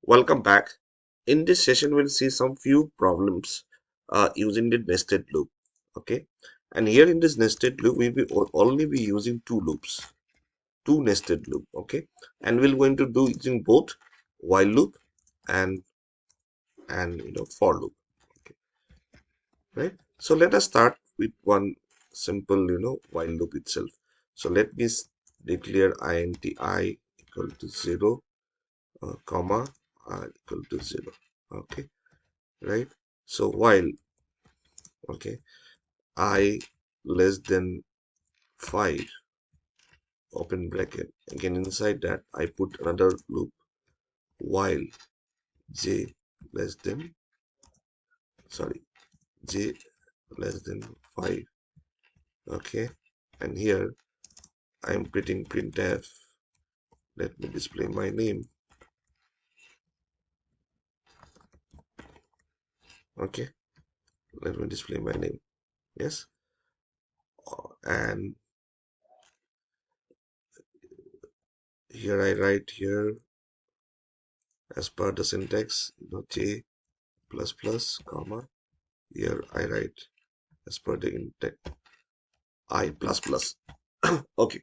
Welcome back. In this session, we'll see some few problems using the nested loop. Okay, and here in this nested loop, we will only be using two loops, two nested loop. Okay, and we're going to do using both while loop and for loop. Okay, right. So let us start with one simple while loop itself. So let me declare int I equal to 0, comma I equal to 0. Okay, right. So while okay I less than 5, open bracket, again inside that I put another loop while j less than sorry j less than 5. Okay, and here I am putting printf. Let me display my name. Okay, let me display my name. Yes, and here I write here as per the syntax, j plus plus comma. Here I write as per the index I plus plus. Okay,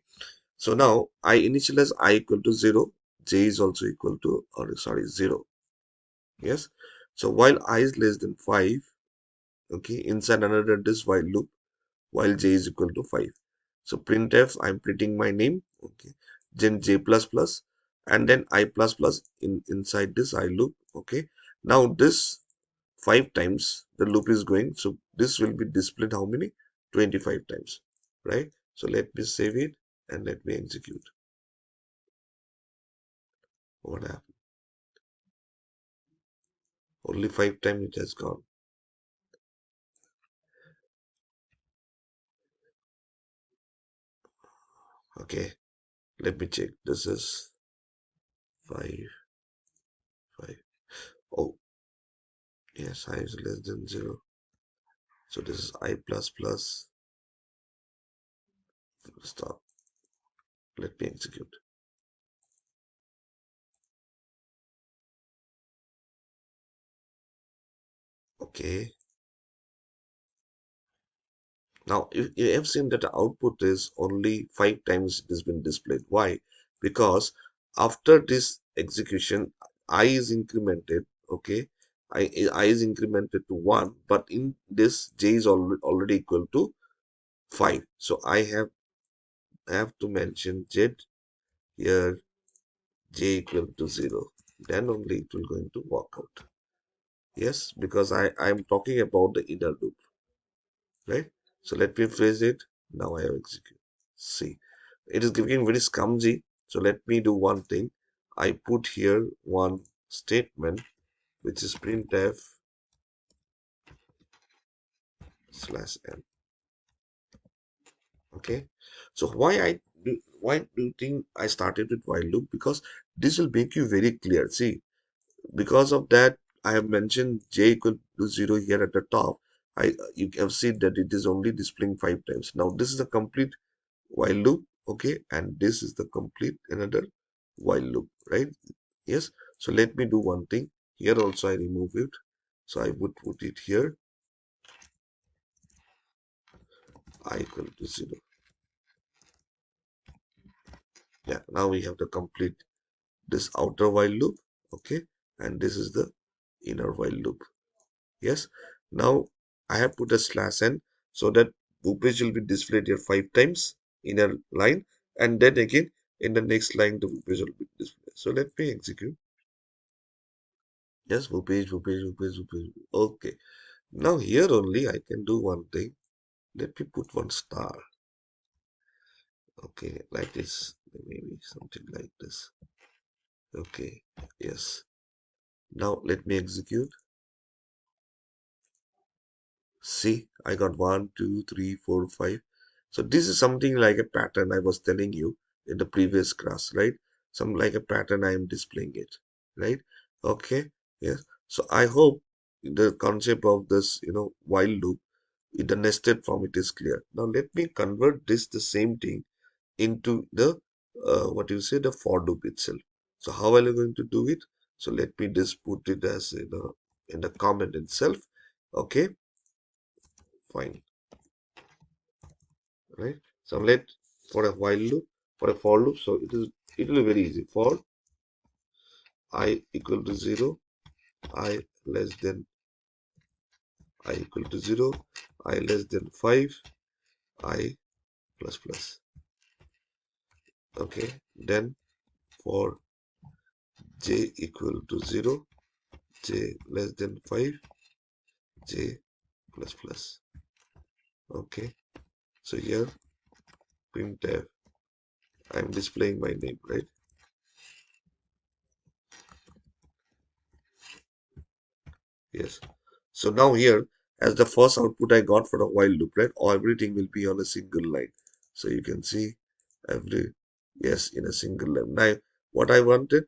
so now I initialize I equal to 0, j is also equal to, or sorry, 0. Yes, so while I is less than 5, okay, inside another this while loop, while j is equal to 5. So printf, I'm printing my name, okay, then j plus plus, and then I plus plus inside this I loop. Okay, now this 5 times the loop is going, so this will be displayed how many? 25 times, right? So let me save it and let me execute. What happened? Only 5 times it has gone. Okay, let me check. This is 5, 5. Oh, yes, I is less than 0. So this is I plus plus. Stop. Let me execute. Okay. Now you have seen that the output is only 5 times it has been displayed. Why? Because after this execution, I is incremented. Okay, I is incremented to 1, but in this j is already equal to 5. So I have to mention z here, j equal to 0. Then only it will going to work out. Yes, because I am talking about the inner loop, right? So let me phrase it. Now I have executed. See, it is giving very scumsy. So let me do one thing. I put here one statement which is printf slash n. Okay. So why do you think I started with while loop? Because this will make you very clear. See, because of that, I have mentioned j equal to 0 here at the top. You have seen that it is only displaying 5 times. Now this is a complete while loop, okay, and this is the complete another while loop, right? Yes, so let me do one thing here also. I remove it, so I would put it here, I equal to 0. Yeah, now we have the complete this outer while loop, okay, and this is the inner while loop. Yes, now I have put a slash n so that Bhupesh will be displayed here 5 times in a line, and then again in the next line the Bhupesh will be displayed. So let me execute. Yes, Bhupesh, Bhupesh, Bhupesh, Bhupesh. Okay. Now here only I can do one thing. Let me put one star. Okay, like this. Maybe something like this. Okay. Yes. Now let me execute. See, I got 1, 2, 3, 4, 5. So this is something like a pattern I was telling you in the previous class, right? Some like a pattern I am displaying it, right? Okay. Yes. So I hope the concept of this, while loop in the nested form it is clear. Now let me convert this the same thing into the what you say the for loop itself. So how are you going to do it? So let me just put it as in the comment itself. Okay, fine, right? So let for a while loop, for a for loop, so it will be very easy. For I equal to 0, I less than I equal to 0, I less than 5, I plus plus. Okay, then for j equal to 0, j less than 5, j plus plus. Okay, so here printf, I'm displaying my name, right? Yes. So now here, as the first output I got for the while loop, right? Or everything will be on a single line. So you can see every, yes, in a single line. Now, what I wanted,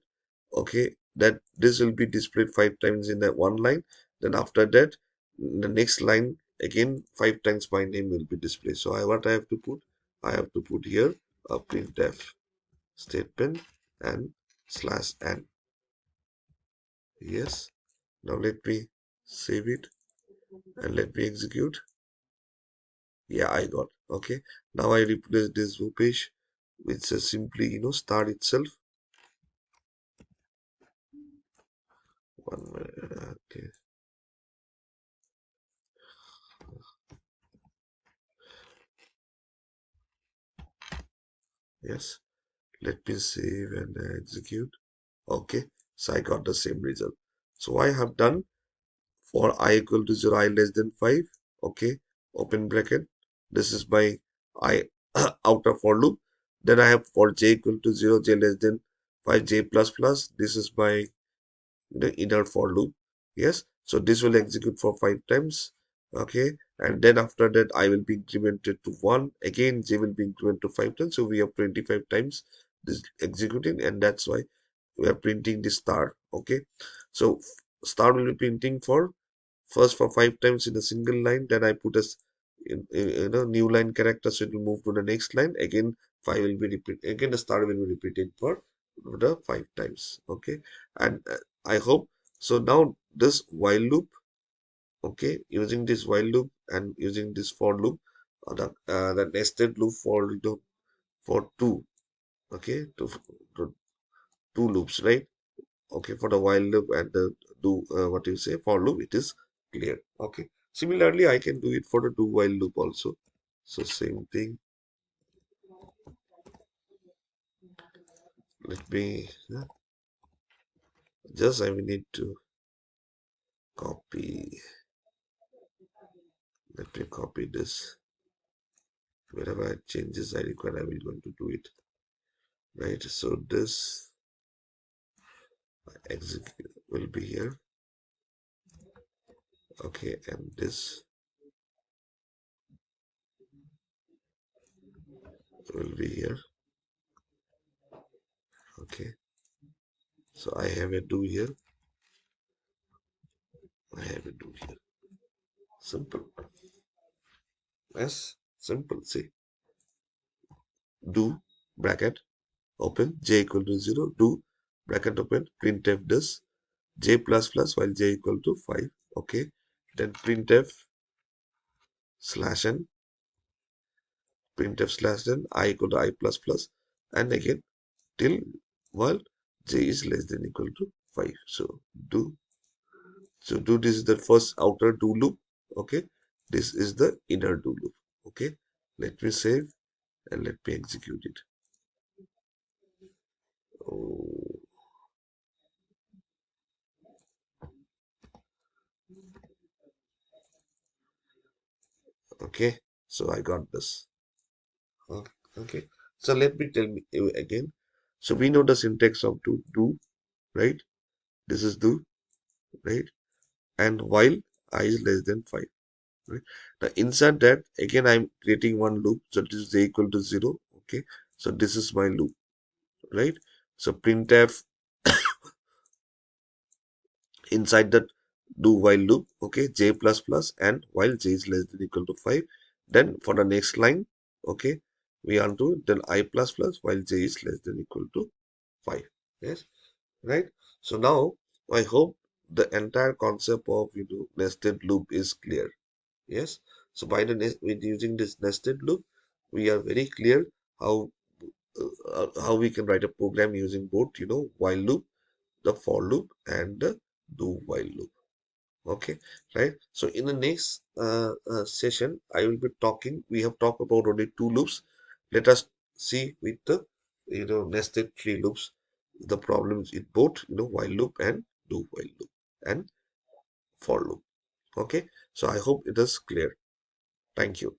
okay, that this will be displayed 5 times in that one line. Then after that, the next line, again, 5 times my name will be displayed. So what I have to put? I have to put here a printf statement and slash n. Yes. Now let me save it and let me execute. Yeah, I got. Okay, now I replace this page with simply start itself. One minute. Okay, yes, let me save and execute. Okay, so I got the same result. So I have done for I equal to 0, I less than 5. Okay, open bracket, this is my I outer for loop. Then I have for j equal to 0, j less than 5, j plus plus, this is my the inner for loop. Yes, so this will execute for 5 times. Okay, and then after that I will be incremented to 1. Again j will be incremented to 5 times, so we have 25 times this executing, and that's why we are printing the star. Okay, so star will be printing for first for 5 times in a single line, then I put a new line character, so it will move to the next line. Again 5 will be repeated, again the star will be repeated for the 5 times. Okay, and I hope so. Now this while loop, okay, using this while loop and using this for loop, the nested loop for loop for two, okay, to two loops, right? Okay, for the while loop and the do what you say for loop, it is clear. Okay, similarly I can do it for the do while loop also. So same thing, let me just I will need to copy, let me copy this. Wherever changes I require, I will going to do it, right? So this execute will be here. Okay, and this will be here. Okay, so I have a do here, I have a do here. Simple. Yes, simple. See, do bracket open j equal to 0, do bracket open, printf this j plus plus while j equal to 5. Okay, then printf slash n, printf slash n, I equal to I plus plus, and again till while j is less than equal to 5. So do, so do, this is the first outer do loop. Okay, this is the inner do loop. Okay, let me save and let me execute it. Oh, okay, so I got this. Okay, so let me tell you again. So we know the syntax of do, right? This is do, right? And while I is less than 5, right? Now inside that, again I'm creating one loop, so this is equal to 0. Okay, so this is my loop, right? So printf inside that do while loop, okay, j plus plus, and while j is less than equal to 5. Then for the next line, okay, we want to then I plus plus while j is less than equal to 5. Yes, right? So now I hope the entire concept of nested loop is clear. Yes. So with using this nested loop, we are very clear how how we can write a program using both while loop, the for loop, and the do while loop. Okay, right? So in the next session, I will be talking. We have talked about only two loops. Let us see with the nested three loops the problems in both while loop and do while loop and for loop. Okay, so I hope it is clear. Thank you.